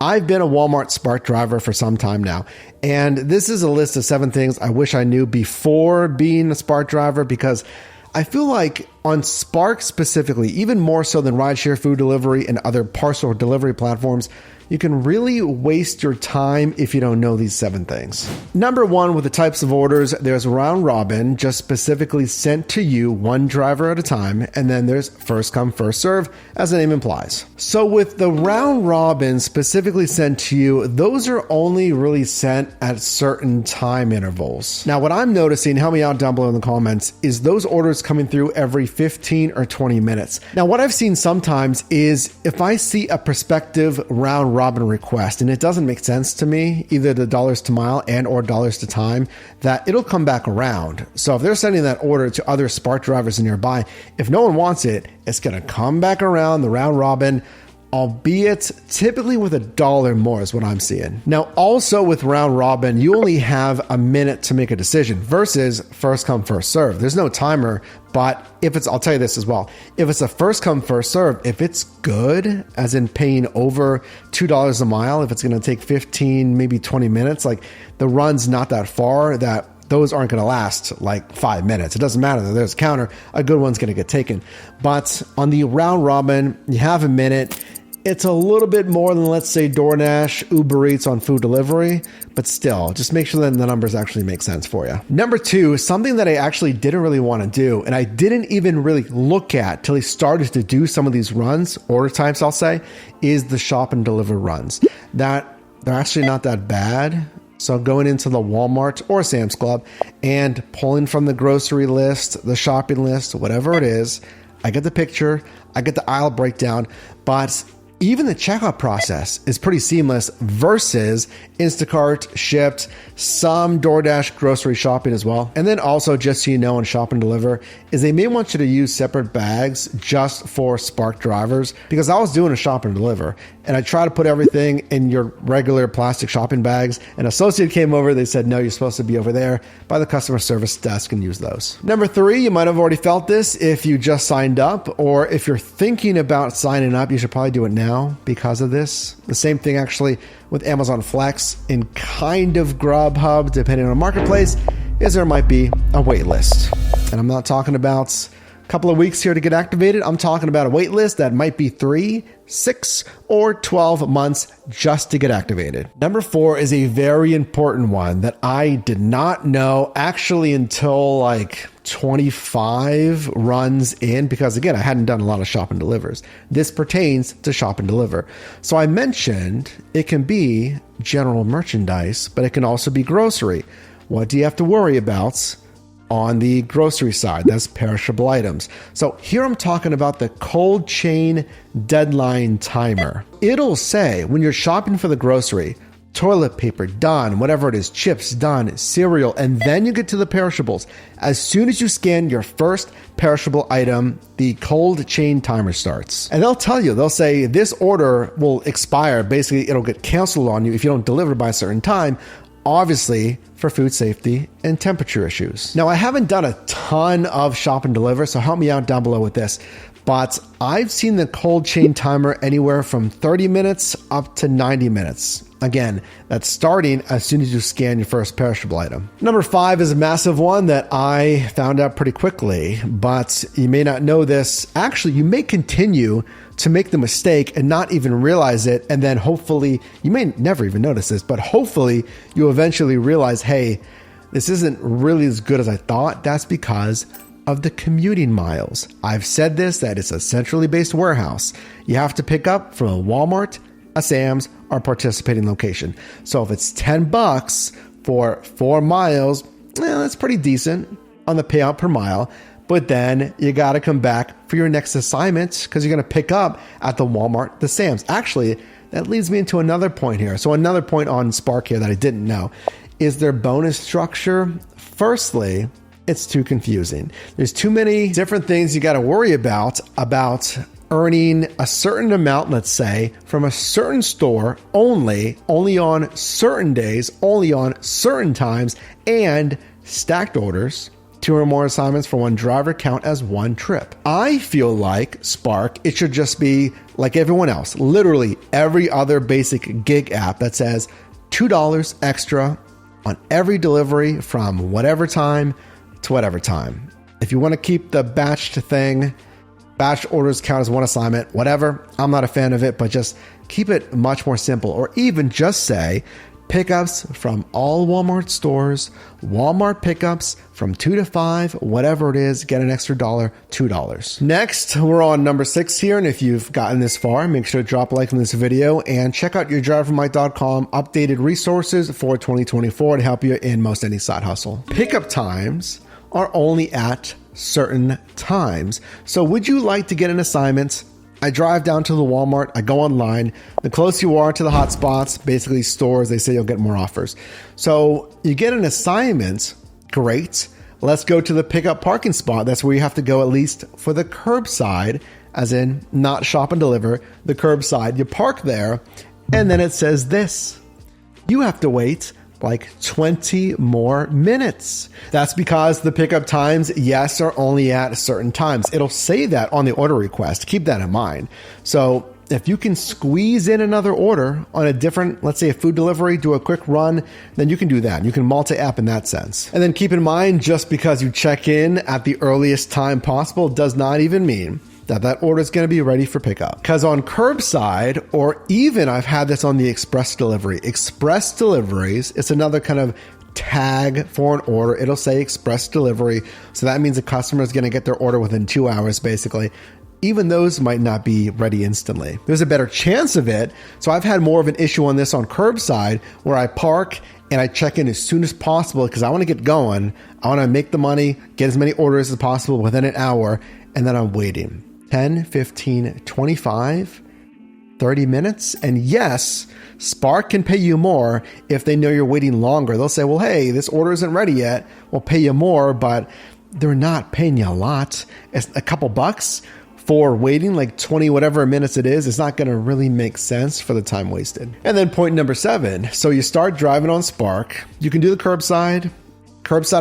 I've been a Walmart Spark driver for some time now, and this is a list of 7 things I wish I knew before being a Spark driver, because I feel like on Spark specifically, even more so than rideshare food delivery and other parcel delivery platforms, you can really waste your time if you don't know these 7 things. Number 1, with the types of orders, there's round robin, just specifically sent to you, one driver at a time, and then there's first come, first serve, as the name implies. So with the round robin specifically sent to you, those are only really sent at certain time intervals. Now, what I'm noticing, help me out down below in the comments, is those orders coming through every 15 or 20 minutes. Now, what I've seen sometimes is if I see a prospective round robin request and it doesn't make sense to me, either the dollars to mile and or dollars to time, that it'll come back around. So if they're sending that order to other Spark drivers nearby, if no one wants it, it's going to come back around the round robin, albeit typically with $1 more is what I'm seeing. Now, also with round robin, you only have a minute to make a decision versus first come, first serve. There's no timer, but if it's, I'll tell you this as well, if it's a first come, first serve, if it's good, as in paying over $2 a mile, if it's going to take 15, maybe 20 minutes, like the run's not that far, that those aren't going to last like 5 minutes. It doesn't matter that there's a counter, a good one's going to get taken. But on the round robin, you have a minute. It's a little bit more than, let's say, DoorDash, Uber Eats on food delivery, but still, just make sure that the numbers actually make sense for you. Number 2, something that I actually didn't really want to do, and I didn't even really look at till I started to do some of these runs, order types, I'll say, is the shop and deliver runs. That they're actually not that bad. So going into the Walmart or Sam's Club and pulling from the grocery list, the shopping list, whatever it is, I get the picture, I get the aisle breakdown, but even the checkout process is pretty seamless versus Instacart, Shipt, some DoorDash grocery shopping as well. And then also, just so you know, on Shop and Deliver, is they may want you to use separate bags just for Spark drivers, because I was doing a Shop and Deliver and I tried to put everything in your regular plastic shopping bags. An associate came over, they said, no, you're supposed to be over there by the customer service desk and use those. Number 3, you might have already felt this if you just signed up, or if you're thinking about signing up, you should probably do it now because of this. The same thing actually with Amazon Flex and kind of Grubhub, depending on the marketplace, is there might be a wait list. And I'm not talking about a couple of weeks here to get activated. I'm talking about a wait list that might be 3, 6, or 12 months just to get activated. Number 4 is a very important one that I did not know actually until like 25 runs in, because again, I hadn't done a lot of shop and delivers. This pertains to shop and deliver. So I mentioned it can be general merchandise, but it can also be grocery. What do you have to worry about on the grocery side? That's perishable items. So here I'm talking about the cold chain deadline timer. It'll say when you're shopping for the grocery, toilet paper done, whatever it is, chips done, cereal, and then you get to the perishables. As soon as you scan your first perishable item, the cold chain timer starts. And they'll tell you, they'll say this order will expire. Basically, it'll get canceled on you if you don't deliver by a certain time, obviously for food safety and temperature issues. Now, I haven't done a ton of shop and deliver, so help me out down below with this. But I've seen the cold chain timer anywhere from 30 minutes up to 90 minutes. Again, that's starting as soon as you scan your first perishable item. Number 5 is a massive one that I found out pretty quickly, but you may not know this. Actually, you may continue to make the mistake and not even realize it. And then hopefully, you may never even notice this, but hopefully you eventually realize, hey, this isn't really as good as I thought. That's because of the commuting miles. I've said this, that it's a centrally based warehouse. You have to pick up from a Walmart, a Sam's, or participating location. So if it's $10 for 4 miles, that's pretty decent on the payout per mile. But then you got to come back for your next assignment because you're going to pick up at the Walmart, the Sam's. Actually, that leads me into another point here. So another point on Spark here that I didn't know is their bonus structure. Firstly, it's too confusing. There's too many different things you got to worry about earning a certain amount, let's say, from a certain store only on certain days, only on certain times, and stacked orders, 2 or more assignments for one driver count as one trip. I feel like Spark, it should just be like everyone else, literally every other basic gig app that says $2 extra on every delivery from whatever time to whatever time. If you want to keep the batched thing, batch orders count as one assignment, whatever. I'm not a fan of it, but just keep it much more simple. Or even just say pickups from all Walmart stores, Walmart pickups from 2 to 5, whatever it is, get an extra $1, $2. Next, we're on number 6 here. And if you've gotten this far, make sure to drop a like on this video and check out yourdrivermike.com updated resources for 2024 to help you in most any side hustle. Pickup times are only at certain times. So would you like to get an assignment? I drive down to the Walmart, I go online. The closer you are to the hot spots, basically stores, they say you'll get more offers. So you get an assignment, great. Let's go to the pickup parking spot. That's where you have to go at least for the curbside, as in not shop and deliver, the curbside. You park there, and then it says this. You have to wait like 20 more minutes. That's because the pickup times, yes, are only at certain times. It'll say that on the order request. Keep that in mind. So if you can squeeze in another order on a different, let's say a food delivery, do a quick run, then you can do that. You can multi-app in that sense. And then keep in mind, just because you check in at the earliest time possible does not even mean that order is going to be ready for pickup. Because on curbside, or even I've had this on the express delivery. Express deliveries, it's another kind of tag for an order. It'll say express delivery. So that means the customer is going to get their order within 2 hours, basically. Even those might not be ready instantly. There's a better chance of it. So I've had more of an issue on this on curbside, where I park and I check in as soon as possible because I want to get going. I want to make the money, get as many orders as possible within an hour, and then I'm waiting 10, 15, 25, 30 minutes. And yes, Spark can pay you more if they know you're waiting longer. They'll say, well, hey, this order isn't ready yet. We'll pay you more, but they're not paying you a lot. It's a couple bucks for waiting like 20 whatever minutes it is. It's not going to really make sense for the time wasted. And then point number 7. So you start driving on Spark. You can do the curbside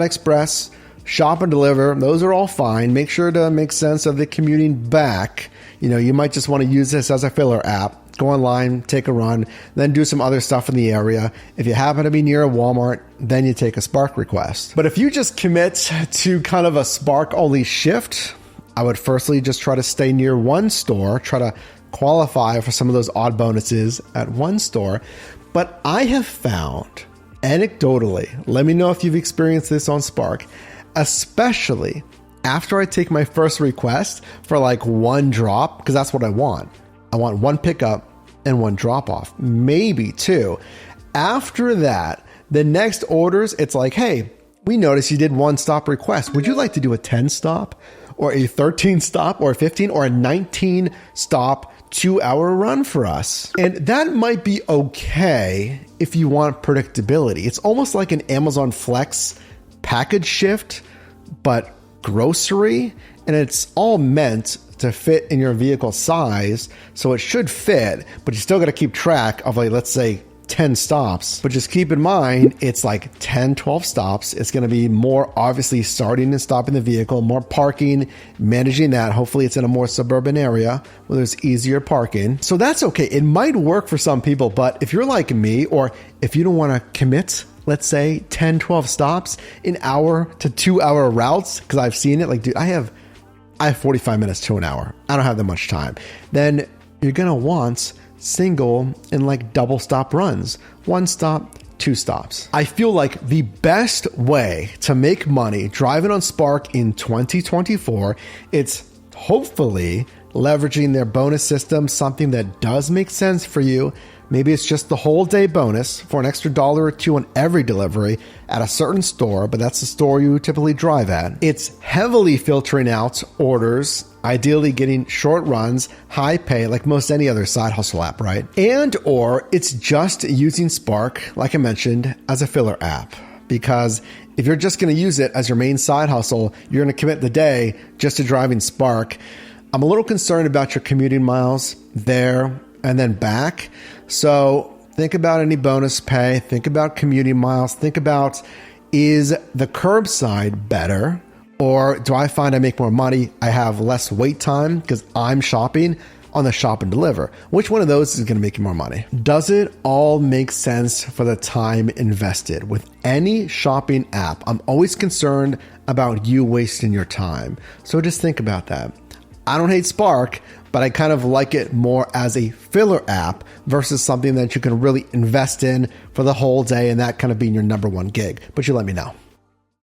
express, shop and deliver. Those are all fine. Make sure to make sense of the commuting back. You know, you might just want to use this as a filler app. Go online, take a run, then do some other stuff in the area. If you happen to be near a Walmart, then you take a Spark request. But if you just commit to kind of a Spark only shift, I would firstly just try to stay near one store, try to qualify for some of those odd bonuses at one store. But I have found, anecdotally, let me know if you've experienced this on Spark, especially after I take my first request for like one drop, because that's what I want. I want one pickup and one drop off, maybe two. After that, the next orders, it's like, hey, we noticed you did one stop request. Would you like to do a 10 stop or a 13 stop or a 15 or a 19 stop 2-hour run for us? And that might be okay if you want predictability. It's almost like an Amazon Flex package shift, but grocery, and it's all meant to fit in your vehicle size. So it should fit, but you still got to keep track of, like, let's say 10 stops. But just keep in mind, it's like 10, 12 stops. It's going to be more obviously starting and stopping the vehicle, more parking, managing that. Hopefully it's in a more suburban area where there's easier parking. So that's okay. It might work for some people, but if you're like me, or if you don't want to commit, let's say 10, 12 stops in hour to 2-hour routes, because I've seen it, like, dude, I have 45 minutes to an hour. I don't have that much time. Then you're going to want single and like double stop runs, 1 stop, 2 stops. I feel like the best way to make money driving on Spark in 2024, it's hopefully leveraging their bonus system, something that does make sense for you. Maybe it's just the whole day bonus for an extra $1 or $2 on every delivery at a certain store, but that's the store you typically drive at. It's heavily filtering out orders, ideally getting short runs, high pay, like most any other side hustle app, right? And or it's just using Spark, like I mentioned, as a filler app. Because if you're just going to use it as your main side hustle, you're going to commit the day just to driving Spark. I'm a little concerned about your commuting miles there and then back. So think about any bonus pay, think about commuting miles, think about, is the curbside better Or do I find I make more money, I have less wait time because I'm shopping on the shop and deliver? Which one of those is going to make you more money? Does it all make sense for the time invested? With any shopping app, I'm always concerned about you wasting your time. So just think about that. I don't hate Spark, but I kind of like it more as a filler app versus something that you can really invest in for the whole day and that kind of being your number one gig. But you let me know.